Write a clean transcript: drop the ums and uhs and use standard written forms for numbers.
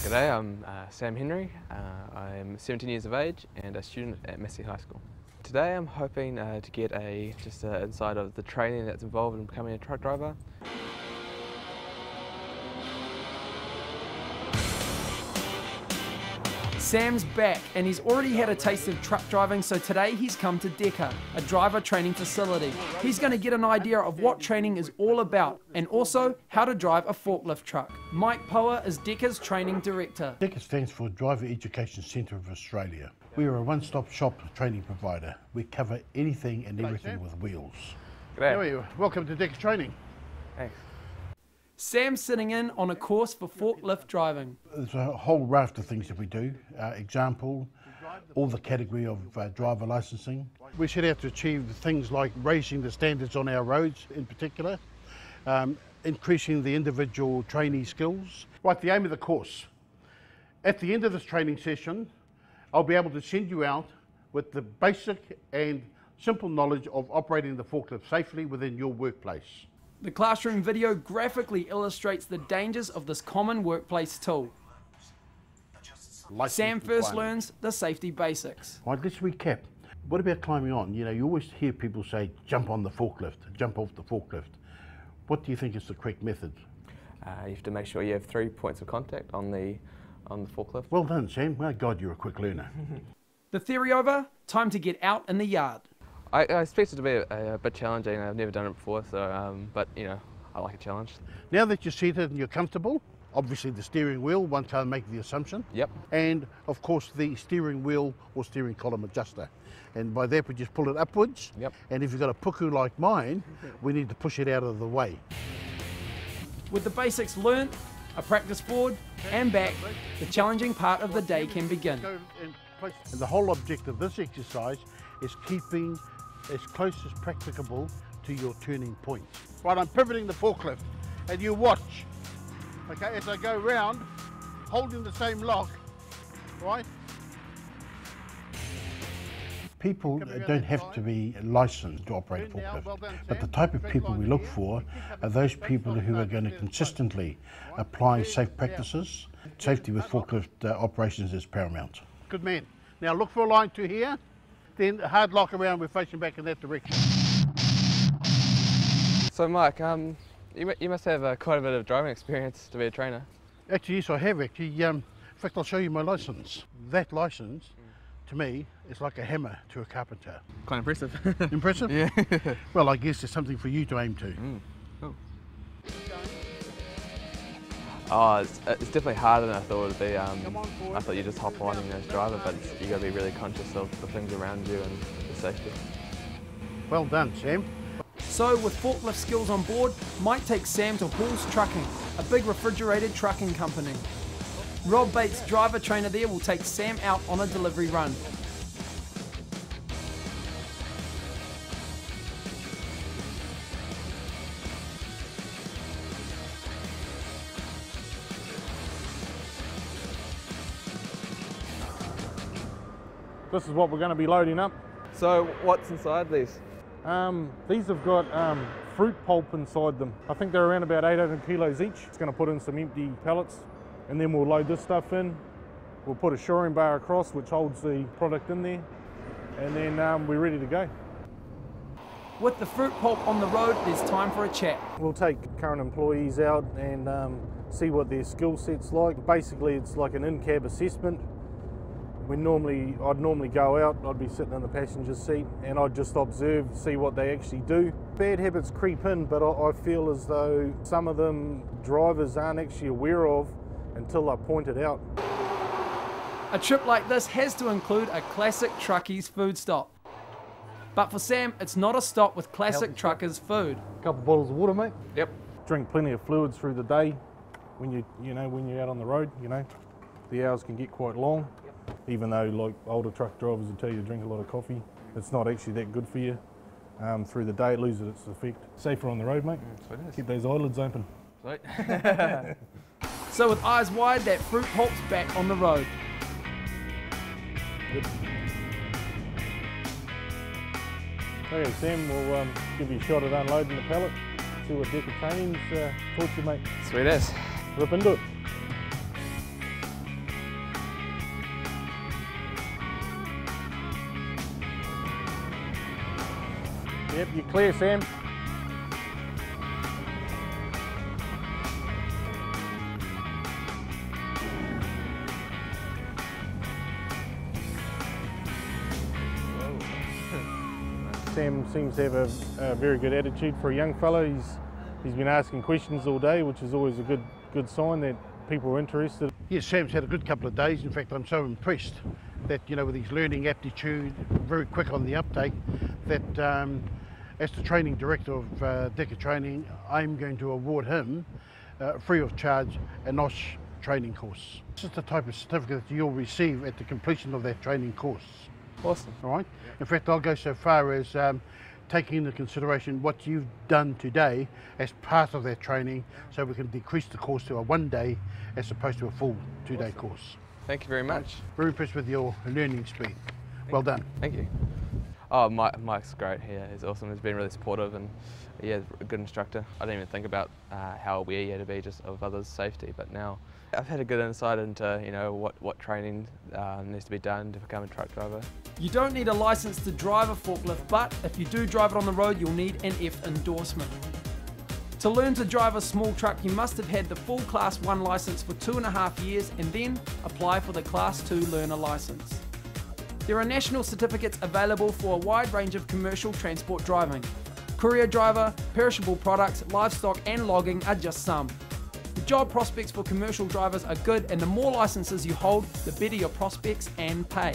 G'day, I'm Sam Henry. I'm 17 years of age and a student at Massey High School. Today I'm hoping to get just an insight of the training that's involved in becoming a truck driver. Sam's back and he's already had a taste of truck driving, so today he's come to DECA, a driver training facility. He's going to get an idea of what training is all about and also how to drive a forklift truck. Mike Poa is DECA's training director. DECA stands for Driver Education Centre of Australia. We are a one-stop shop training provider. We cover anything and everything with wheels. G'day. How are you? Welcome to DECA Training. Thanks. Sam's sitting in on a course for forklift driving. There's a whole raft of things that we do. Example, all the category of driver licensing. We set out to achieve things like raising the standards on our roads in particular, increasing the individual trainee skills. Right, the aim of the course. At the end of this training session, I'll be able to send you out with the basic and simple knowledge of operating the forklift safely within your workplace. The classroom video graphically illustrates the dangers of this common workplace tool. Sam first learns the safety basics. Right, let's recap. What about climbing on? You know, you always hear people say, jump on the forklift, jump off the forklift. What do you think is the correct method? You have to make sure you have 3 points of contact on the forklift. Well done, Sam. My God, you're a quick learner. The theory over, time to get out in the yard. I expect it to be a bit challenging. I've never done it before, so but you know, I like a challenge. Now that you're seated and you're comfortable, obviously the steering wheel, one can make the assumption. Yep. And of course the steering wheel or steering column adjuster. And by that we just pull it upwards. Yep. And if you've got a puku like mine, we need to push it out of the way. With the basics learnt, a practice forward and back, the challenging part of the day can begin. And the whole object of this exercise is keeping as close as practicable to your turning point. Right, I'm pivoting the forklift and you watch, okay, as I go round, holding the same lock, right? People don't have to be licensed to operate a forklift, but the type of people we look for are those people who are going to consistently apply safe practices. Safety with forklift operations is paramount. Good man. Now look for a line to here, then a hard lock around, we're facing back in that direction. So Mike, you must have quite a bit of driving experience to be a trainer. Actually, yes, I have actually. In fact, I'll show you my licence. That licence, to me, is like a hammer to a carpenter. Quite impressive. Impressive? Yeah. Well, I guess there's something for you to aim to. Cool. Oh, it's definitely harder than I thought it would be. I thought you just hop on and drive it, but you got to be really conscious of the things around you and the safety. Well done, Sam. So with forklift skills on board, Mike takes Sam to Halls Trucking, a big refrigerated trucking company. Rob Bates, driver trainer there, will take Sam out on a delivery run. This is what we're going to be loading up. So what's inside these? These have got fruit pulp inside them. I think they're around about 800 kilos each. It's going to put in some empty pallets and then we'll load this stuff in. We'll put a shoring bar across which holds the product in there and then we're ready to go. With the fruit pulp on the road, there's time for a chat. We'll take current employees out and see what their skill set's like. Basically it's like an in-cab assessment. I'd normally go out, I'd be sitting in the passenger seat and I'd just observe, see what they actually do. Bad habits creep in, but I feel as though some of them drivers aren't actually aware of until they're pointed out. A trip like this has to include a classic truckie's food stop. But for Sam, it's not a stop with classic truckers' food. A couple bottles of water, mate. Yep. Drink plenty of fluids through the day. When you're out on the road, the hours can get quite long. Even though like older truck drivers will tell you to drink a lot of coffee, it's not actually that good for you. Through the day it loses its effect. Safer on the road, mate. Keep those eyelids open. Sweet. So with eyes wide, that fruit pulp's back on the road. Good. Okay, Sam, we'll give you a shot at unloading the pallet. See what DECA Training's taught you, mate. Sweet as. Rip into it. Yep, you're clear, Sam. Sam seems to have a very good attitude for a young fellow. He's been asking questions all day, which is always a good sign that people are interested. Yes, Sam's had a good couple of days. In fact, I'm so impressed that, you know, with his learning aptitude, very quick on the uptake, that as the training director of DECA Training, I'm going to award him free of charge a NOSH training course. This is the type of certificate that you'll receive at the completion of that training course. Awesome. All right. In fact, I'll go so far as taking into consideration what you've done today as part of that training, so we can decrease the course to a 1 day as opposed to a full 2-day course. Thank you very much. Very impressed with your learning speed. Well done. Thank you. Oh, Mike's great here. He's awesome. He's been really supportive and yeah, a good instructor. I didn't even think about how aware you had to be just of others' safety, but now I've had a good insight into, you know, what training needs to be done to become a truck driver. You don't need a license to drive a forklift, but if you do drive it on the road, you'll need an F endorsement. To learn to drive a small truck, you must have had the full Class 1 license for 2.5 years and then apply for the Class 2 learner license. There are national certificates available for a wide range of commercial transport driving. Courier driver, perishable products, livestock and logging are just some. The job prospects for commercial drivers are good, and the more licenses you hold, the better your prospects and pay.